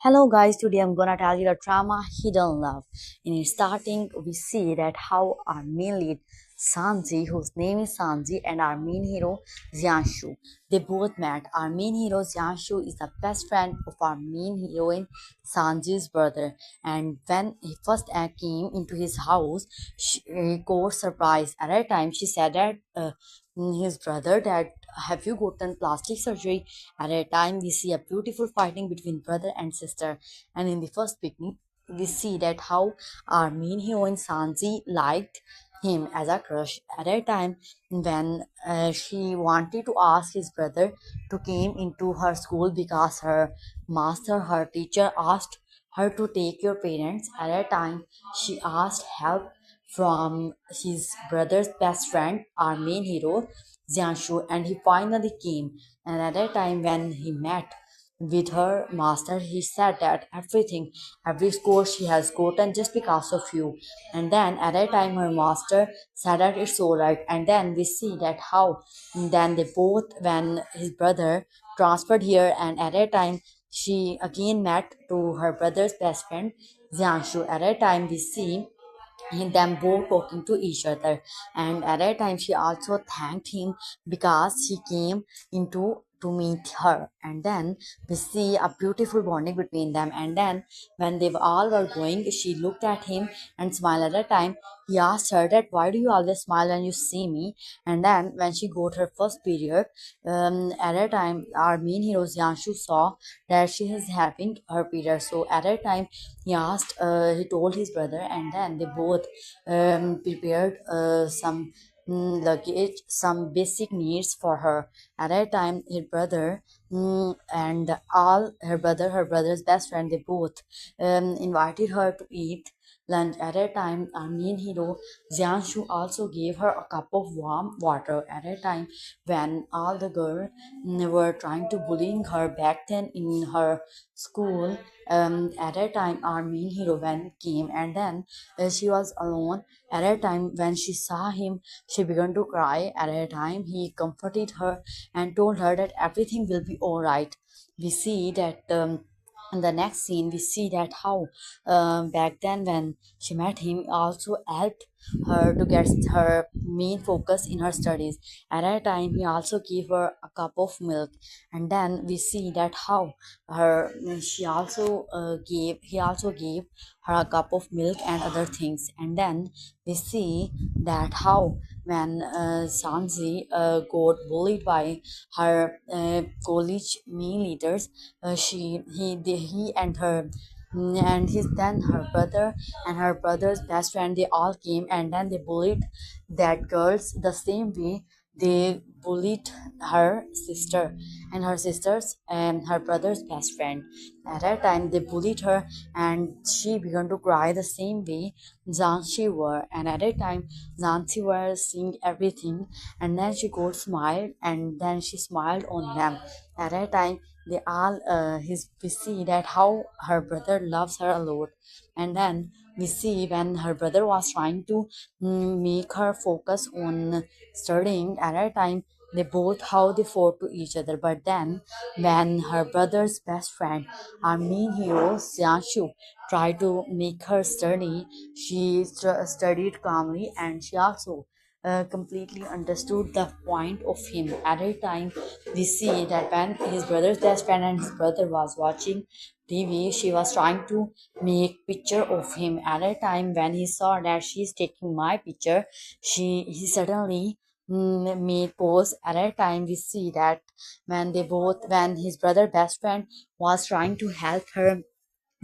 Hello guys, today I'm gonna tell you the drama Hidden Love. In starting, we see that how our main lead Sanji, whose name is Sanji, and our main hero Xianshu, they both met. Our main hero Xianshu is the best friend of our main heroine Sanji's brother. And when he first came into his house, she got surprised. At that time, she said that his brother that have you gotten plastic surgery. At a time, we see a beautiful fighting between brother and sister. And in the first picnic, we see that how our main heroine Sanji liked him as a crush. At a time, when she wanted to ask his brother to came into her school because her teacher asked her to take your parents. At a time, she asked help from his brother's best friend, our main hero, Jianshu, and he finally came. And at that time, when he met with her master, he said that every score she has gotten just because of you. And then at that time, her master said that it's all right. And then we see that how then they both, when his brother transferred here, and at that time, she again met to her brother's best friend, Jianshu. At that time, we see them both talking to each other, and at that time she also thanked him because he came into to meet her. And then we see a beautiful bonding between them. And then when they all were going, she looked at him and smiled. At that time he asked her that why do you always smile when you see me. And then when she got her first period, at that time our main hero Yanshu saw that she is having her period. So at that time he told his brother, and then they both prepared some luggage, some basic needs for her. At that time, her brother and all her brother's best friend, they both invited her to eat lunch. At that time, our main hero Jianshu also gave her a cup of warm water. At that time, when all the girls were trying to bullying her back then in her school, at that time our main heroine came. And then she was alone. At that time when she saw him, she began to cry. At that time he comforted her and told her that everything will be all right. We see that in the next scene we see that how back then when she met him also helped her to get her main focus in her studies. At that time he also gave her a cup of milk. And then we see that how her she also gave he also gave her a cup of milk and other things. And then we see that how when Sanji got bullied by her college main leaders, he and her and his then her brother and her brother's best friend, they all came. And then they bullied that girls the same way they bullied her sister and her sister's and her brother's best friend. At that time they bullied her, and she began to cry the same way Zanshi were. And at that time Zanshi was seeing everything, and then she got smiled, and then she smiled on them. At that time they all we see that how her brother loves her a lot. And then we see when her brother was trying to make her focus on studying. At that time they both how they fought to each other. But then when her brother's best friend, our main hero Xianshu, tried to make her study, she studied calmly, and she also completely understood the point of him. At a time we see that when his brother's best friend and his brother was watching TV, she was trying to make picture of him. At a time when he saw that she's taking my picture, he suddenly made pose. At a time we see that when his brother best friend was trying to help her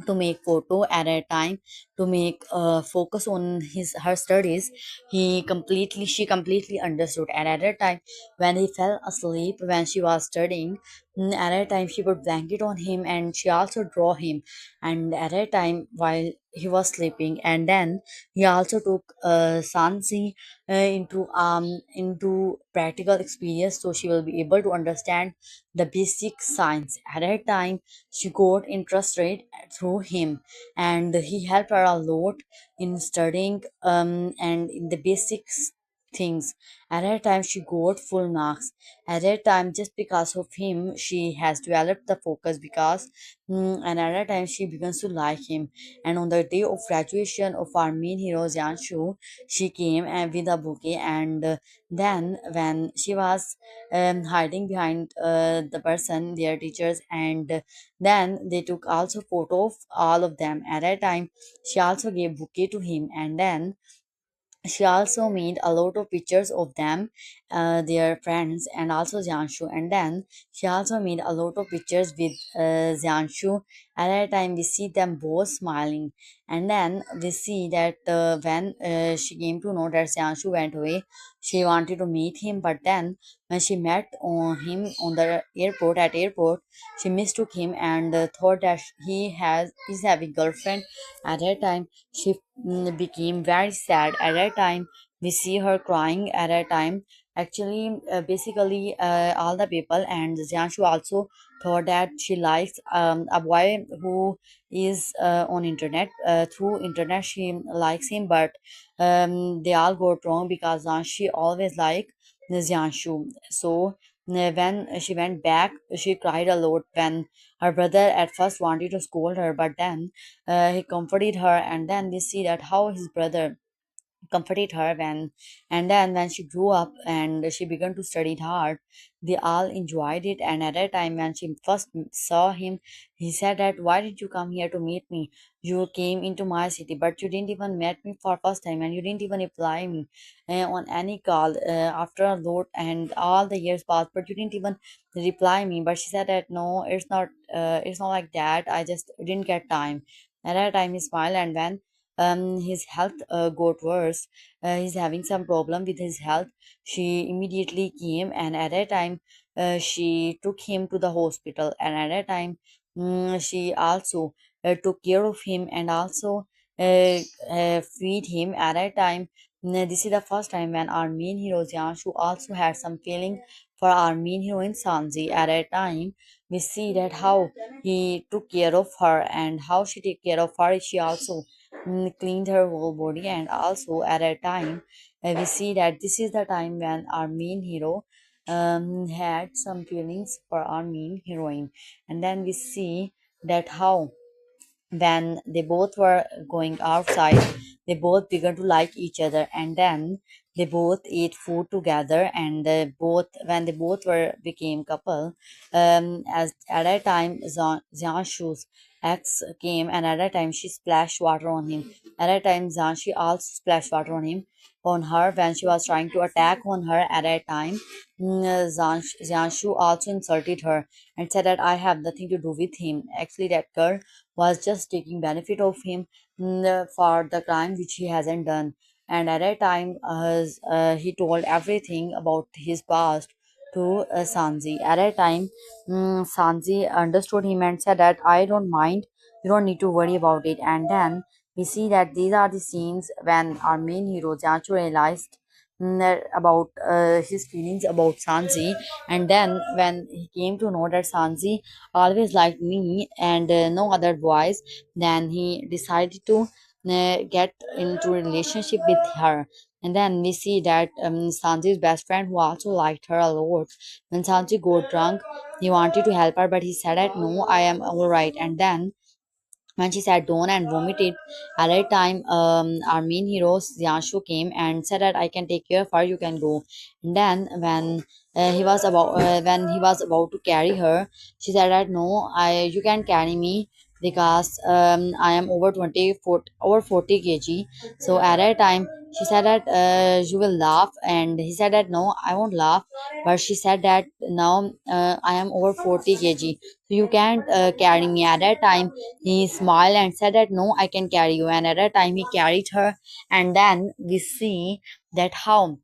to make photo at a time to make focus on his her studies, she completely understood. And at a time when he fell asleep when she was studying, at a time she put blanket on him and she also draw him. And at a time while he was sleeping, and then he also took Sansi into practical experience, so she will be able to understand the basic science. At that time she got interested through him, and he helped her a lot in studying and in the basics things. At that time, she got full marks. At that time, just because of him, she has developed the focus because, and at that time, she begins to like him. And on the day of graduation of our main hero, Jianshu, she came with a bouquet. And then, when she was hiding behind the person, their teachers, and then they took also photo of all of them. At that time, she also gave bouquet to him, and then she also made a lot of pictures of them, their friends, and also Jianshu. And then she also made a lot of pictures with Jianshu. At that time, we see them both smiling. And then we see that when she came to know that Jianshu went away, she wanted to meet him. But then when she met on him on the airport, she mistook him and thought that he's having girlfriend. At that time, she became very sad. At that time, we see her crying. At that time, actually, basically, all the people and Jianshu also thought that she likes a boy who is on internet. Through internet, she likes him, but they all got wrong because she always liked Jianshu. So when she went back, she cried a lot when her brother at first wanted to scold her, but then he comforted her. And then we see that how his brother comforted her when, and then when she grew up and she began to study hard, they all enjoyed it. And at that time when she first saw him, he said that, why did you come here to meet me? You came into my city, but you didn't even met me for first time, and you didn't even reply me on any call after a lot and all the years passed, but you didn't even reply me. But she said that, no, it's not like that, I just didn't get time. At that time he smiled. And when his health got worse, he's having some problem with his health, she immediately came. And at that time she took him to the hospital. And at that time she also took care of him and also feed him. At that time, this is the first time when our main hero Jianshu also had some feeling for our main heroine Sanji. At that time, we see that how he took care of her and how she took care of her. She also cleaned her whole body. And also at a time, we see that this is the time when our main hero had some feelings for our main heroine. And then we see that how when they both were going outside, they both began to like each other. And then they both ate food together. And they both when they both were became couple, as at that time Jianshu's ex came. And at that time she splashed water on him. At that time Jianshu also splashed water on her when she was trying to attack on her. At that time Jianshu also insulted her and said that, I have nothing to do with him. Actually, that girl was just taking benefit of him for the crime which he hasn't done. And at that time, he told everything about his past to Sanji. At that time, Sanji understood him and said that, I don't mind, you don't need to worry about it. And then we see that these are the scenes when our main hero Janchu realized about his feelings about Sanji. And then when he came to know that Sanji always liked me and no other boys, then he decided to get into a relationship with her. And then we see that Sanji's best friend who also liked her a lot, when Sanji got drunk, he wanted to help her, but he said that, no, I am all right. And then when she sat down and vomited, at that time, our main hero Yanshu came and said that, I can take care of her, you can go. And then when he was about to carry her, she said that, no, I you can carry me because I am over 40 kg. So at that time she said that, you will laugh. And he said that, no, I won't laugh. But she said that, now I am over 40 kg, so you can't carry me. At that time he smiled and said that, no, I can carry you. And at that time he carried her. And then we see that how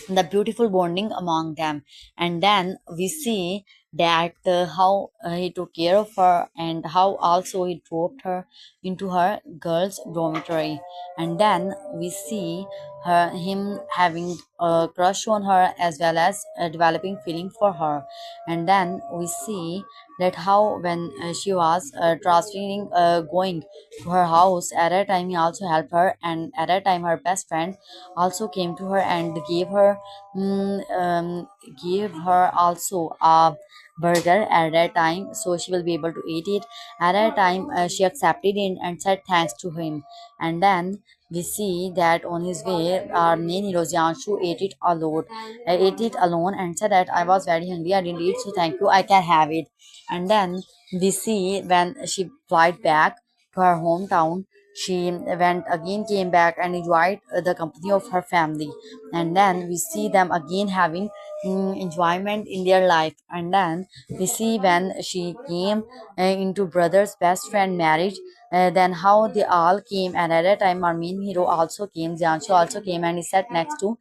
the beautiful bonding among them. And then we see that how he took care of her and how also he dropped her into her girls dormitory. And then we see him having a crush on her as well as developing feeling for her. And then we see that how when she was transferring going to her house, at that time he also helped her, and at that time her best friend also came to her and mm, um, gave her also a burger at that time, so she will be able to eat it. At that time she accepted it and said thanks to him. And then we see that on his way, our main hero Jianshu ate it alone and said that I was very hungry, I didn't eat, so thank you, I can have it. And then we see when she flight back to her hometown, she went again, came back and enjoyed the company of her family. And then we see them again having enjoyment in their life. And then we see when she came into brother's best friend marriage, then how they all came. And at that time our main hero also came, Jianshu also came, and he sat next to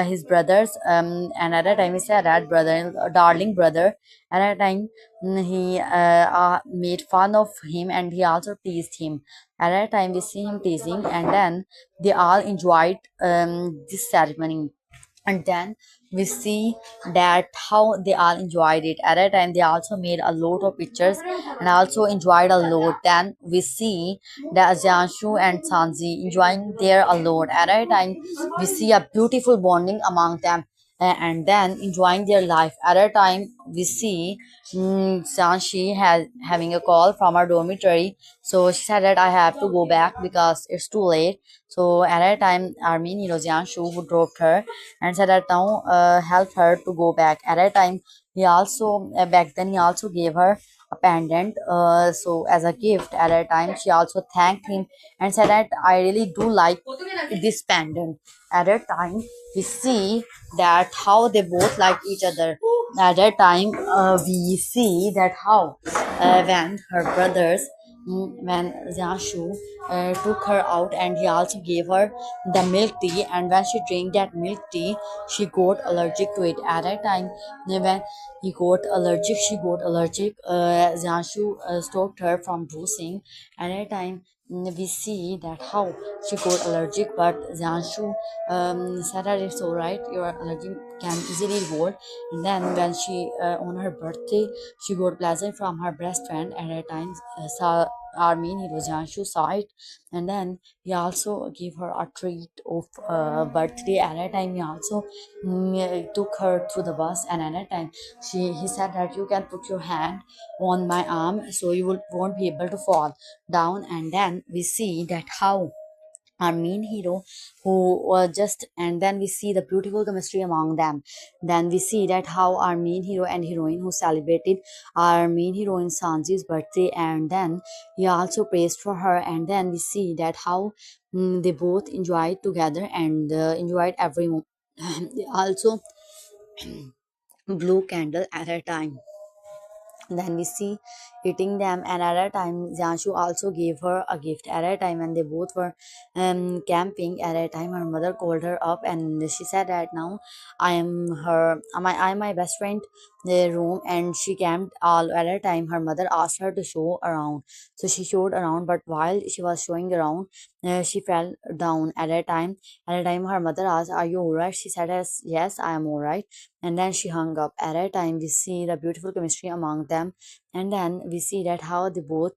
his brothers, and at that time he said that brother, darling brother. At that time he made fun of him and he also teased him. At that time we see him teasing, and then they all enjoyed this ceremony. And then we see that how they all enjoyed it. At that time they also made a lot of pictures and also enjoyed a lot. Then we see that Jianshu and Sanji enjoying there a lot. At that time we see a beautiful bonding among them, and then enjoying their life. At that time we see Sanshi has having a call from our dormitory, so she said that I have to go back because it's too late. So at that time Armin Jianshu who dropped her and said that now help her to go back. At that time he also back then he also gave her a pendant, so as a gift. At that time she also thanked him and said that I really do like this pendant. At that time we see that how they both like each other. At that time we see that how when her brothers, when Jianshu took her out and he also gave her the milk tea, and when she drank that milk tea she got allergic to it. At that time when she got allergic, Jianshu stopped her from dosing. At that time we see that how she got allergic, but Jianshu said that it's alright, your allergy can easily evolve. And then when she on her birthday she got present from her best friend. At that time saw Armin Hirojanshu saw it, and then he also gave her a treat of birthday. At that time he also took her through the bus, and at that time he said that you can put your hand on my arm so you won't be able to fall down. And then we see that how our main hero who just, and then we see the beautiful chemistry among them. Then we see that how our main hero and heroine who celebrated our main heroine Sanji's birthday, and then he also praised for her. And then we see that how they both enjoyed together and enjoyed every moment. They also blew candle at a time. Then we see eating them, and at a time Janshu also gave her a gift. At a time when they both were camping, at a time her mother called her up and she said that now I am my best friend the room, and she camped all. At a time her mother asked her to show around, so she showed around, but while she was showing around she fell down. At a time her mother asked, are you alright? She said yes, I am alright. And then she hung up. At a time we see the beautiful chemistry among them, and then we see that how they both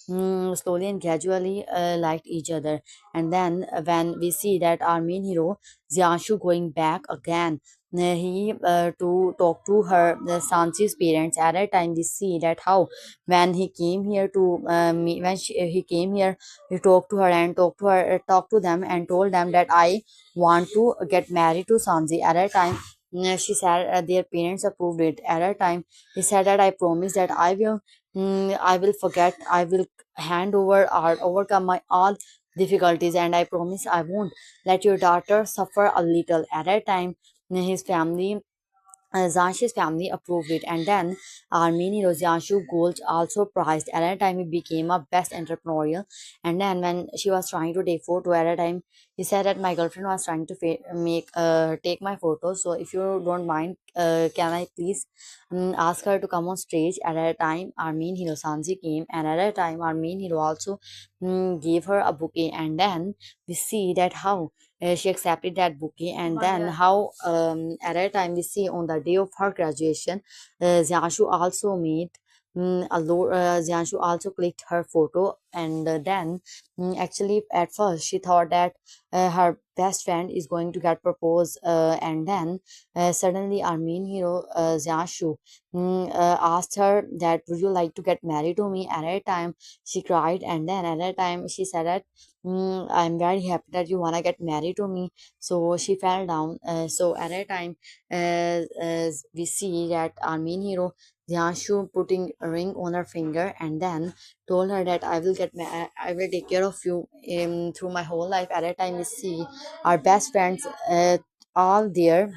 slowly and gradually liked each other. And then when we see that our main hero Jianshu going back again, he to talk to her the Sanchi's parents. At that time we see that how when he came here to he came here, he talked to her and talked to them and told them that I want to get married to Sanji. At that time she said their parents approved it. At a time he said that I promise that I will forget, I will hand over or overcome my all difficulties, and I promise I won't let your daughter suffer a little. At that time his family, Zanshi's family approved it, and then Armeni Zanshu goals also prized. At that time, he became a best entrepreneurial. And then when she was trying to take photo, at a time he said that my girlfriend was trying to make take my photo, so if you don't mind, can I please ask her to come on stage. At that time our main hero Sanji came, and at that time our main hero also gave her a bouquet, and then we see that how she accepted that bouquet, and then how at that time we see on the day of her graduation, Xiangshu also made Xiangshu also clicked her photo, and then actually at first she thought that her best friend is going to get proposed, and then suddenly our main hero Xiangshu asked her that would you like to get married to me. At that time she cried, and then at that time she said that I'm very happy that you want to get married to me. So she fell down. So at that time as we see that our main hero Xiangshu putting a ring on her finger, and then told her that I will take care of you through my whole life. At that time we see our best friends all there,